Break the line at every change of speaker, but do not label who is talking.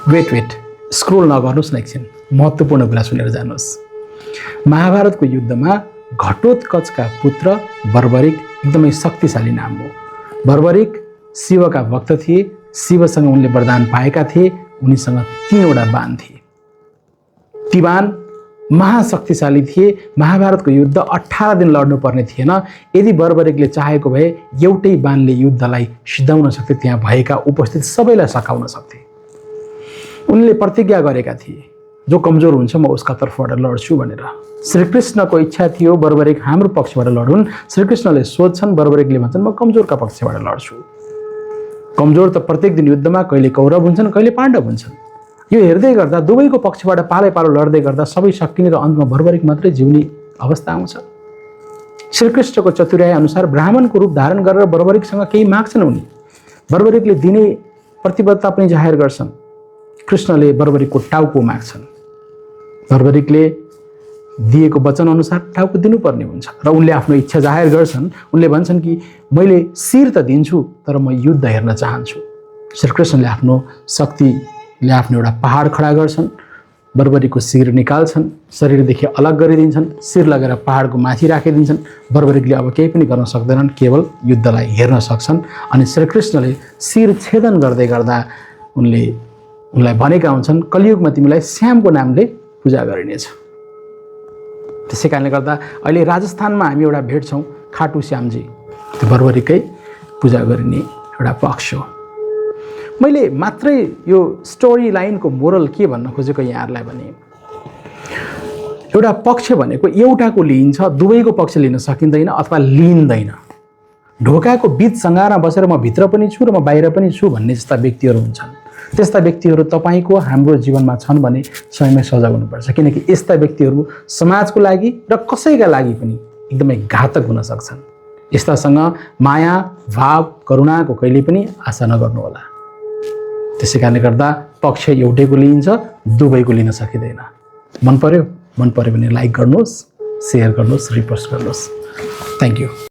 Weight scroll नगर्नुहोस् न एकछिन, महत्त्वपूर्ण कुरा सुनेर जानुहोस्। महाभारतको युद्धमा घटोत्कचका पुत्र बर्बरिक एकदमै शक्तिशाली नाम हो। बर्बरिक शिवका भक्त थिए, शिवसँग उनले वरदान पाएका थिए, उनीसँग 3वटा बाण थिए। ती बाण महाशक्तिशाली थिए। महाभारतको युद्ध 18 दिन लड्नुपर्ने थिएन। यदि बर्बरिकले चाहेको भए एउटै बाणले युद्धलाई सिद्धाउन सक्थे, त्यहाँ भएका उपस्थित सबैलाई सकाउन सक्थे। उनले प्रतिज्ञा गरेका थिए, जो कमजोर हुन्छ म उसका तर्फबाट लड्छु भनेर। श्रीकृष्णको इच्छा थियो बर्बरिक हाम्रो पक्षबाट लडुन्। श्रीकृष्णले सोध्छन्, बर्बरिकले भन्छन् म कमजोरका पक्षबाट लड्छु। कमजोर त प्रत्येक दिन युद्धमा कहिले कौरव हुन्छन्, कहिले पाण्डव हुन्छन्। यो हेर्दै गर्दा दुवैको पक्षबाट पालै पालो लड्दै गर्दा सबै सकिने र अन्तमा बर्बरिक मात्रै जिउने अवस्था आउँछ। श्रीकृष्णको चतुर्याई अनुसार ब्राह्मणको रूप धारण गरेर बर्बरिकसँग केही माग्छन् उनी। बर्बरिकले दिने प्रतिबद्धता पनि जाहेर गर्छन्। कृष्णले बर्बरिकको टाउको माग्छन्। बर्बरिकले दिएको वचन अनुसार टाउको दिनुपर्ने हुन्छ र उनले आफ्नो इच्छा जाहेर गर्छन्। उनले भन्छन् कि मैले शिर त दिन्छु, तर म युद्ध हेर्न चाहन्छु। श्रीकृष्णले आफ्नो शक्तिले आफ्नो एउटा पहाड खडा गर्छन्, बर्बरिकको शिर निकाल्छन्, शरीरदेखि अलग गरिदिन्छन्, शिर लगेर पहाडको माथि राखिदिन्छन्। बर्बरिकले अब केही पनि गर्न सक्दैनन्, केवल युद्धलाई हेर्न सक्छन्। अनि श्रीकृष्णले शिर छेदन गर्दै गर्दा उनलाई भनेका हुन्छन्, कलियुगमा तिमीलाई श्यामको नामले पूजा गरिनेछ। त्यसै कारणले गर्दा अहिले राजस्थानमा हामी एउटा भेट्छौँ, खाटु श्यामजी, त्यो बर्बरिकै पूजा गरिने एउटा पक्ष हो। मैले मात्रै यो स्टोरी लाइनको मोरल के भन्न खोजेको यहाँहरूलाई भने, एउटा पक्ष भनेको एउटाको लिइन्छ, दुवैको पक्ष लिन सकिँदैन अथवा लिइँदैन। ढोकाको बीच सङ्घारमा बसेर म भित्र पनि छु र म बाहिर पनि छु भन्ने जस्ता व्यक्तिहरू हुन्छन्। त्यस्ता व्यक्तिहरू तपाईँको हाम्रो जीवनमा छन् भने स्वयंमै सजग हुनुपर्छ, किनकि यस्ता व्यक्तिहरू समाजको लागि र कसैका लागि पनि एकदमै घातक हुन सक्छन्। यस्तासँग माया, भाव, करुणाको कहिले पनि आशा नगर्नुहोला। त्यसै कारणले गर्दा पक्ष एउटैको लिइन्छ, दुवैको लिन सकिँदैन। मन पर्यो भने लाइक गर्नुहोस्, सेयर गर्नुहोस्, रिपोस्ट गर्नुहोस्। Thank you.